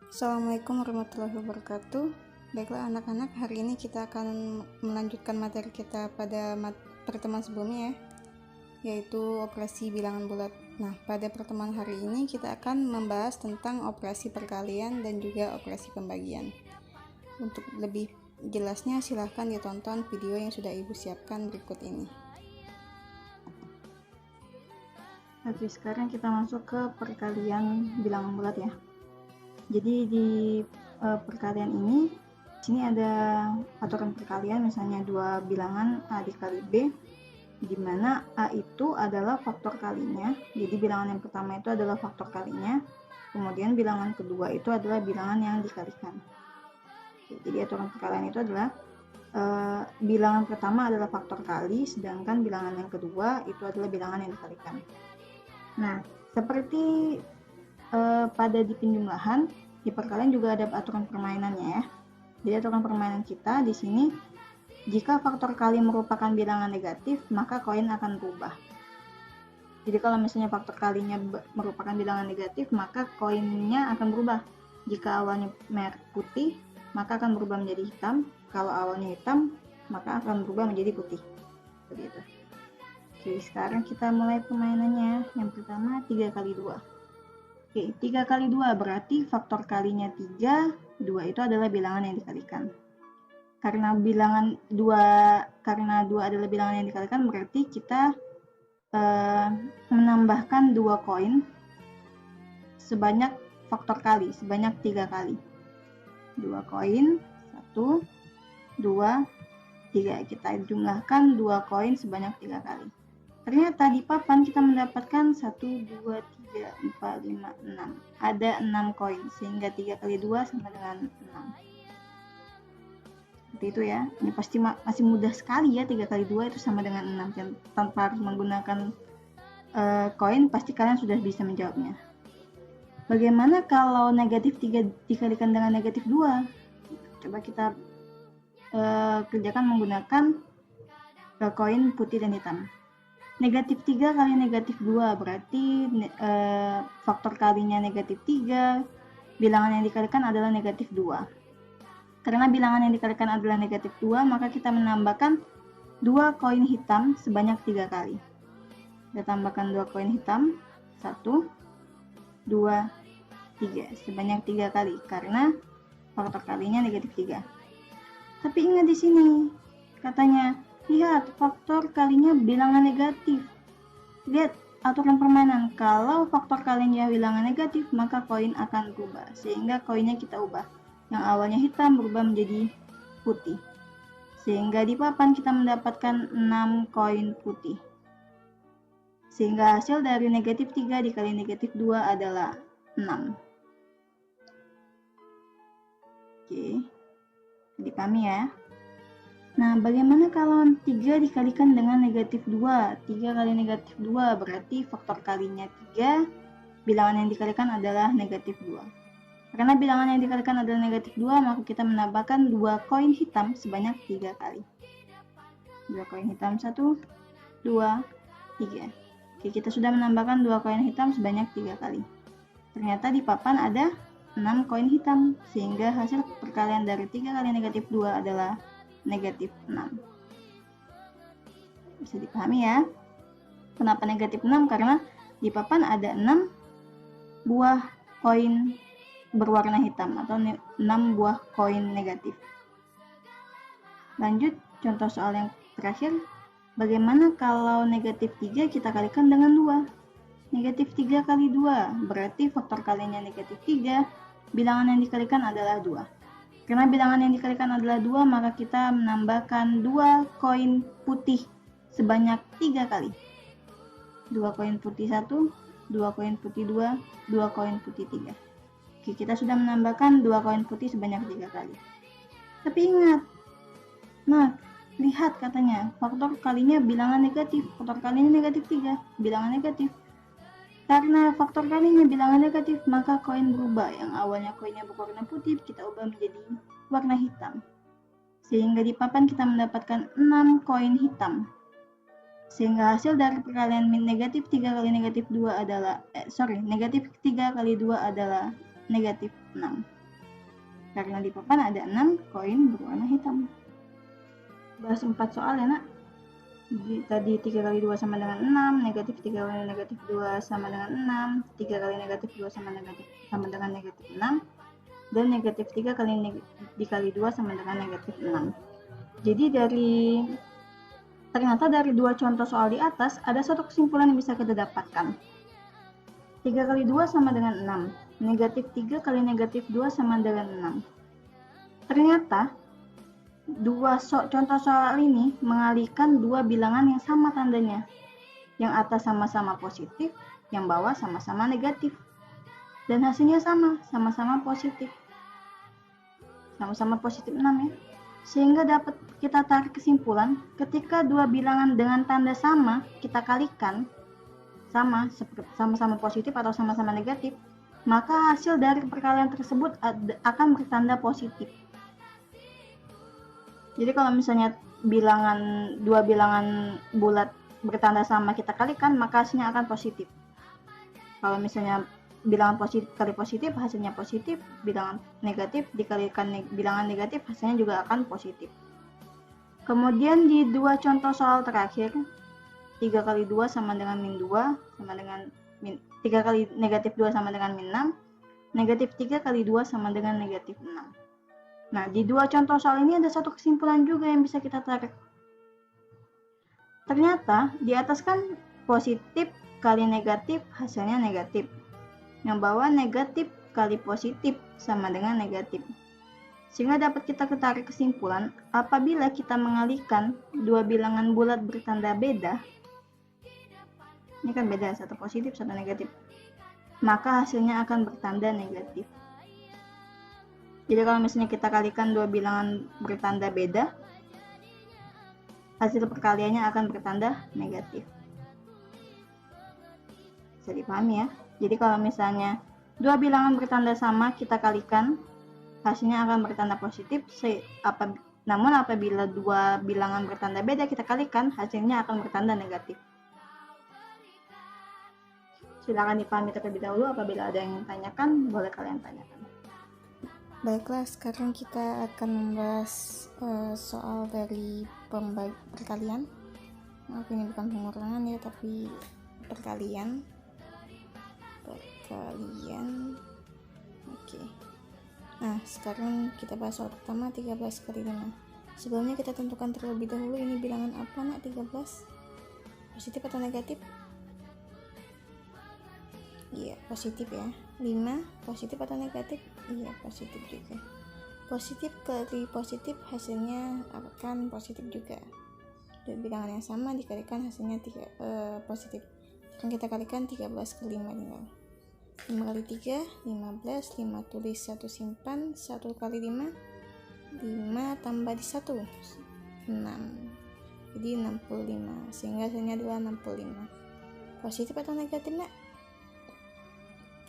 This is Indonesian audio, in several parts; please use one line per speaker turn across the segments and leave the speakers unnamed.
Assalamualaikum warahmatullahi wabarakatuh. Baiklah anak-anak, hari ini kita akan melanjutkan materi kita pada pertemuan sebelumnya yaitu operasi bilangan bulat. Nah, pada pertemuan hari ini kita akan membahas tentang operasi perkalian dan juga operasi pembagian. Untuk lebih jelasnya silahkan ditonton video yang sudah Ibu siapkan berikut ini. Oke, sekarang kita masuk ke perkalian bilangan bulat ya. Jadi di perkalian ini, sini ada aturan perkalian, misalnya dua bilangan A dikali B, di mana A itu adalah faktor kalinya. Jadi bilangan yang pertama itu adalah faktor kalinya, kemudian bilangan kedua itu adalah bilangan yang dikalikan. Jadi aturan perkalian itu adalah bilangan pertama adalah faktor kali, sedangkan bilangan yang kedua itu adalah bilangan yang dikalikan. Nah, seperti pada di penjumlahan, di perkalian juga ada aturan permainannya ya. Jadi aturan permainan kita di sini, jika faktor kali merupakan bilangan negatif, maka koin akan berubah. Jadi kalau misalnya faktor kalinya merupakan bilangan negatif, maka koinnya akan berubah. Jika awalnya merah putih, maka akan berubah menjadi hitam. Kalau awalnya hitam, maka akan berubah menjadi putih. Seperti itu. Jadi sekarang kita mulai permainannya. Yang pertama 3 kali 2. Oke, 3 kali 2 berarti faktor kalinya 3, 2 itu adalah bilangan yang dikalikan. Karena 2 adalah bilangan yang dikalikan, berarti kita menambahkan 2 koin sebanyak faktor kali, sebanyak 3 kali. 2 koin, 1, 2, 3. Kita jumlahkan 2 koin sebanyak 3 kali. Ternyata di papan kita mendapatkan 1, 2, 3, 4, 5, 6. Ada 6 koin, sehingga 3 kali 2 sama dengan 6. Seperti itu ya. Ini pasti masih mudah sekali ya, 3 kali 2 itu sama dengan 6. Dan tanpa harus menggunakan koin, pasti kalian sudah bisa menjawabnya. Bagaimana kalau negatif 3 dikalikan dengan negatif 2? Coba kita kerjakan menggunakan koin putih dan hitam. Negatif 3 kali negatif 2 berarti faktor kalinya negatif 3, bilangan yang dikalikan adalah negatif 2. Karena bilangan yang dikalikan adalah negatif 2, maka kita menambahkan 2 koin hitam sebanyak 3 kali. Kita tambahkan 2 koin hitam, 1, 2, 3, sebanyak 3 kali, karena faktor kalinya negatif 3. Tapi ingat di sini, katanya, lihat, faktor kalinya bilangan negatif. Lihat aturan permainan. Kalau faktor kalinya bilangan negatif, maka koin akan berubah. Sehingga koinnya kita ubah. Yang awalnya hitam berubah menjadi putih. Sehingga di papan kita mendapatkan 6 koin putih. Sehingga hasil dari negatif 3 dikali negatif 2 adalah 6. Oke. Dipahami ya. Nah, bagaimana kalau 3 dikalikan dengan negatif 2? 3 kali negatif 2 berarti faktor kalinya 3, bilangan yang dikalikan adalah negatif 2. Karena bilangan yang dikalikan adalah negatif 2, maka kita menambahkan 2 koin hitam sebanyak 3 kali. 2 koin hitam, 1, 2, 3. Oke, kita sudah menambahkan 2 koin hitam sebanyak 3 kali. Ternyata di papan ada 6 koin hitam, sehingga hasil perkalian dari 3 kali negatif 2 adalah negatif 6. Bisa dipahami ya. Kenapa negatif 6? Karena di papan ada 6 buah koin berwarna hitam atau 6 buah koin negatif. Lanjut, contoh soal yang terakhir. Bagaimana kalau negatif 3 kita kalikan dengan 2? Negatif 3 kali 2 berarti faktor kalinya negatif 3, bilangan yang dikalikan adalah 2. Karena bilangan yang dikalikan adalah 2, maka kita menambahkan 2 koin putih sebanyak 3 kali. 2 koin putih 1, 2 koin putih 2, 2 koin putih 3. Oke, kita sudah menambahkan 2 koin putih sebanyak 3 kali. Tapi ingat, nah, lihat katanya, faktor kalinya bilangan negatif. Faktor kalinya negatif 3, bilangan negatif. Karena faktor kalinya bilangan negatif, maka koin berubah. Yang awalnya koinnya berwarna putih, kita ubah menjadi warna hitam. Sehingga di papan kita mendapatkan 6 koin hitam. Sehingga hasil dari perkalian negatif 3 kali negatif 2 adalah, negatif 3 kali 2 adalah negatif 6. karena di papan ada 6 koin berwarna hitam. Bahas 4 soal ya nak. Tadi 3 kali 2 sama dengan 6, negatif 3 kali negatif 2 sama dengan 6, 3 kali negatif 2 sama dengan negatif 6, dan negatif 3 dikali 2 sama dengan negatif 6. Jadi ternyata dari dua contoh soal di atas ada satu kesimpulan yang bisa kita dapatkan. 3 kali 2 sama dengan 6, negatif 3 kali negatif 2 sama dengan 6. Ternyata contoh soal ini mengalihkan dua bilangan yang sama tandanya. Yang atas sama-sama positif, yang bawah sama-sama negatif. Dan hasilnya sama-sama positif. Sama-sama positif 6 ya. Sehingga dapat kita tarik kesimpulan, ketika dua bilangan dengan tanda sama kita kalikan, sama-sama positif atau sama-sama negatif, maka hasil dari perkalian tersebut akan bertanda positif. Jadi kalau misalnya dua bilangan bulat bertanda sama kita kalikan, maka hasilnya akan positif. Kalau misalnya bilangan positif kali positif, hasilnya positif. Bilangan negatif dikalikan bilangan negatif, hasilnya juga akan positif. Kemudian di dua contoh soal terakhir, 3 kali 2 sama dengan min 2, sama dengan 3 kali negatif 2 sama dengan min 6, negatif 3 kali 2 sama dengan negatif 6. Nah, di dua contoh soal ini ada satu kesimpulan juga yang bisa kita tarik. Ternyata di atas kan positif kali negatif hasilnya negatif. Yang bawah negatif kali positif sama dengan negatif. Sehingga dapat kita tarik kesimpulan, apabila kita mengalihkan dua bilangan bulat bertanda beda, ini kan beda, satu positif, satu negatif, maka hasilnya akan bertanda negatif. Jadi kalau misalnya kita kalikan dua bilangan bertanda beda, hasil perkaliannya akan bertanda negatif. Bisa dipahami ya? Jadi kalau misalnya dua bilangan bertanda sama kita kalikan, hasilnya akan bertanda positif. Namun apabila dua bilangan bertanda beda kita kalikan, hasilnya akan bertanda negatif. Silakan dipahami terlebih dahulu. Apabila ada yang tanyakan, boleh kalian tanyakan.
Baiklah, sekarang kita akan membahas soal dari perkalian. Maaf, ini bukan pengurangan ya, tapi perkalian. Oke. Nah, sekarang kita bahas soal pertama, 13 kali 5. Sebelumnya kita tentukan terlebih dahulu ini bilangan apa nak, 13? Positif atau negatif? Iya, positif ya. 5 positif atau negatif? Iya, positif juga. Positif kali positif hasilnya akan positif juga. Dan bilangan yang sama dikalikan hasilnya positif. Sekarang kita kalikan 13 kali 5 tinggal. 5 kali 3, 15, 5 tulis 1 simpan, 1 kali 5, 5 tambah di 1, 6. Jadi 65, sehingga hasilnya adalah 65. Positif atau negatif nak?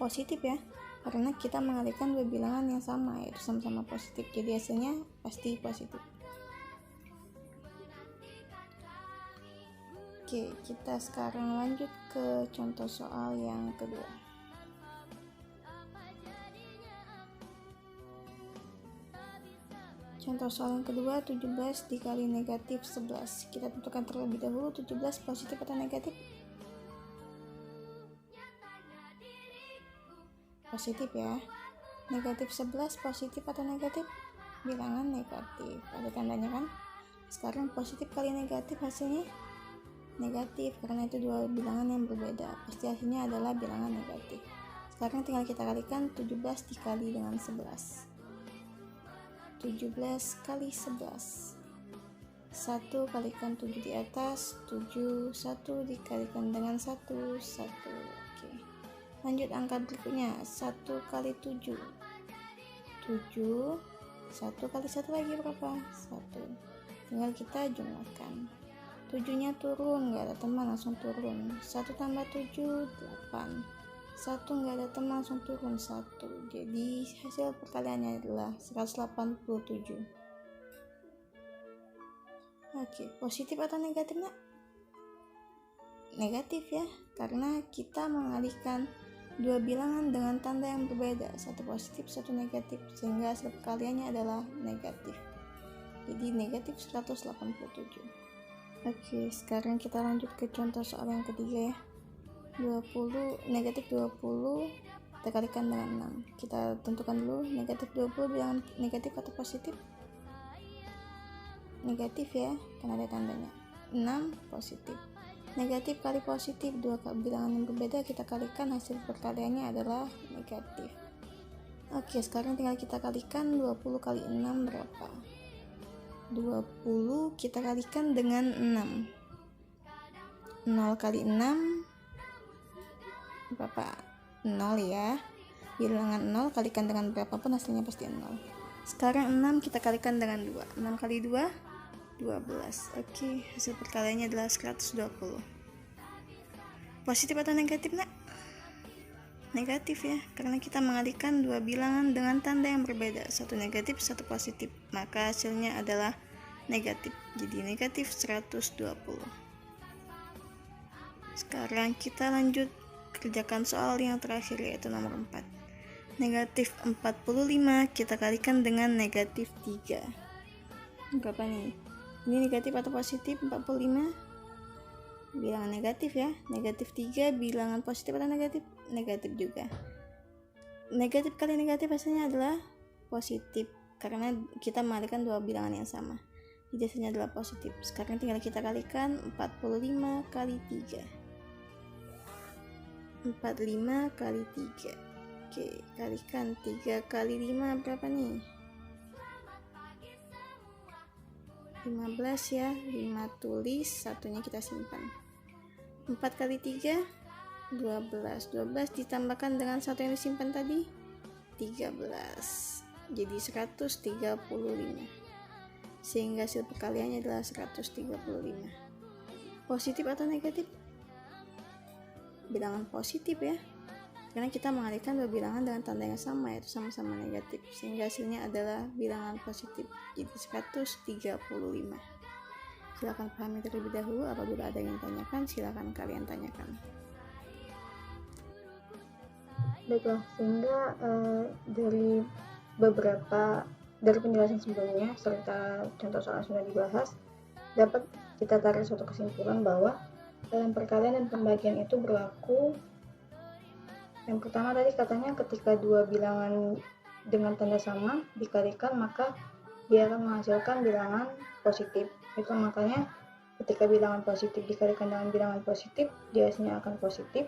Positif ya, karena kita mengalihkan dua bilangan yang sama, yaitu sama-sama positif, jadi hasilnya pasti positif. Oke, kita sekarang lanjut ke contoh soal yang kedua. Contoh soal yang kedua, 17 dikali negatif 11. Kita tentukan terlebih dahulu 17 positif atau negatif? Positif ya. Negatif 11 positif atau negatif? Bilangan negatif. Ada tandanya kan? Sekarang positif kali negatif hasilnya negatif, karena itu dua bilangan yang berbeda. Pasti hasilnya adalah bilangan negatif. Sekarang tinggal kita kalikan 17 dikali dengan 11. 17 kali 11, 1 kalikan 7 di atas, 7, 1 dikalikan dengan 1, 1. Oke. Lanjut angka berikutnya, 1 kali 7, 7, 1 kali 1 lagi berapa? 1. Tinggal kita jumlahkan. 7-nya turun, nggak ada teman, langsung turun. 1 tambah 7, 8. 1 nggak ada teman, langsung turun 1. Jadi hasil perkaliannya adalah 187. Oke, positif atau negatif nak? Negatif ya, karena kita mengalihkan dua bilangan dengan tanda yang berbeda, satu positif, satu negatif, sehingga hasil perkaliannya adalah negatif. Jadi negatif 187. Oke, sekarang kita lanjut ke contoh soal yang ketiga ya. 20, negatif 20 kita kalikan dengan 6. Kita tentukan dulu negatif 20 bilangan negatif atau positif. Negatif ya, karena ada tandanya. 6 positif. Negatif kali positif, dua bilangan yang berbeda kita kalikan, hasil perkaliannya adalah negatif. Oke, sekarang tinggal kita kalikan 20 kali 6 berapa? 20 kita kalikan dengan 6. 0 kali 6 berapa? 0 ya. Bilangan 0 kalikan dengan berapapun hasilnya pasti 0. Sekarang 6 kita kalikan dengan 2. 6 kali 2 12. Oke, hasil perkaliannya adalah 120. Positif atau negatif, Nak? Negatif ya, karena kita mengalihkan dua bilangan dengan tanda yang berbeda, satu negatif, satu positif, maka hasilnya adalah negatif. Jadi negatif 120. Sekarang kita lanjut kerjakan soal yang terakhir, yaitu nomor 4. Negatif 45 kita kalikan dengan negatif 3. Berapa nih? Ini negatif atau positif? 45 bilangan negatif ya. Negatif 3 bilangan positif atau negatif? Negatif juga. Negatif kali negatif hasilnya adalah positif, karena kita mengalihkan dua bilangan yang sama. Jadi hasilnya adalah positif. Sekarang tinggal kita kalikan 45 kali 3. 45 kali 3. Oke, kalikan 3 kali 5 berapa nih? 15 ya. 5 tulis, satunya kita simpan. 4 kali 3 12. 12 ditambahkan dengan satu yang disimpan tadi 13. Jadi 135. Sehingga hasil perkaliannya adalah 135. Positif atau negatif? Bilangan positif ya, karena kita mengalihkan dua bilangan dengan tanda yang sama, yaitu sama-sama negatif, sehingga hasilnya adalah bilangan positif. Jadi 135. Silakan pahami terlebih dahulu. Apabila ada yang tanyakan, silakan kalian tanyakan.
Baiklah, sehingga dari penjelasan sebelumnya serta contoh soal sudah dibahas, dapat kita tarik suatu kesimpulan bahwa dalam perkalian dan pembagian itu berlaku. Yang pertama tadi katanya ketika dua bilangan dengan tanda sama dikalikan, maka dia akan menghasilkan bilangan positif. Itu makanya ketika bilangan positif dikalikan dengan bilangan positif, dia hasilnya akan positif.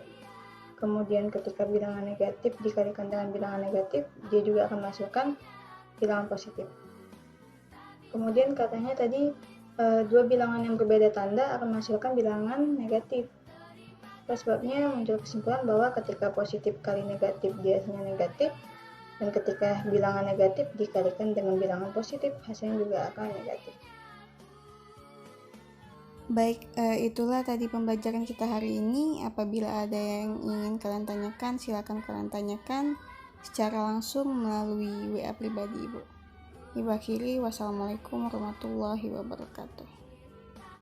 Kemudian ketika bilangan negatif dikalikan dengan bilangan negatif, dia juga akan menghasilkan bilangan positif. Kemudian katanya tadi dua bilangan yang berbeda tanda akan menghasilkan bilangan negatif. Sebabnya muncul kesimpulan bahwa ketika positif kali negatif dia hasilnya negatif, dan ketika bilangan negatif dikalikan dengan bilangan positif hasilnya juga akan negatif.
Baik, itulah tadi pembelajaran kita hari ini. Apabila ada yang ingin kalian tanyakan, silakan kalian tanyakan secara langsung melalui WA pribadi Ibu. Ibu akhiri, wassalamualaikum warahmatullahi wabarakatuh.